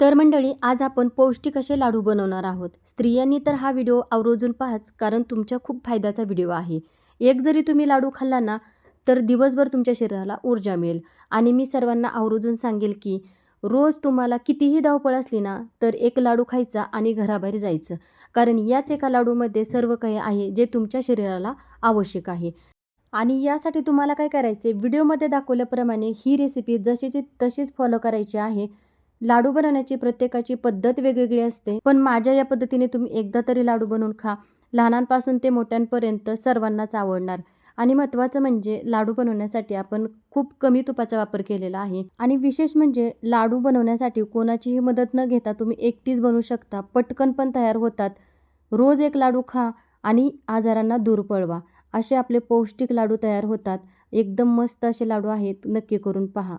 तर मंडळी, आज आपण पौष्टिक असे लाडू बनवणार आहोत. स्त्रियांनी तर हा व्हिडिओ आवर्जून पाहाच, कारण तुमच्या खूप फायद्याचा व्हिडिओ आहे. एक जरी तुम्ही लाडू खाल्ला ना, तर दिवसभर तुमच्या शरीराला ऊर्जा मिळेल. आणि मी सर्वांना आवर्जून सांगेल की रोज तुम्हाला कितीही धावपळ असली ना, तर एक लाडू खायचा आणि घराबाहेर जायचं. कारण याच एका लाडूमध्ये सर्व काही आहे जे तुमच्या शरीराला आवश्यक आहे. आणि यासाठी तुम्हाला काय करायचे, व्हिडिओमध्ये दाखवल्याप्रमाणे ही रेसिपी जशीची तशीच फॉलो करायची आहे. लाडू बनवण्याची प्रत्येकाची पद्धत वेगवेगळी असते, पण माझ्या या पद्धतीने तुम्ही एकदा तरी लाडू बनवून खा. लहानांपासून ते मोठ्यांपर्यंत सर्वांनाच आवडणार. आणि महत्त्वाचं म्हणजे लाडू बनवण्यासाठी आपण खूप कमी तुपाचा वापर केलेला आहे. आणि विशेष म्हणजे लाडू बनवण्यासाठी कोणाचीही मदत न घेता तुम्ही एकटीच बनवू शकता. पटकन पण तयार होतात. रोज एक लाडू खा आणि आजारांना दूर पळवा. असे आपले पौष्टिक लाडू तयार होतात. एकदम मस्त असे लाडू आहेत, नक्की करून पहा.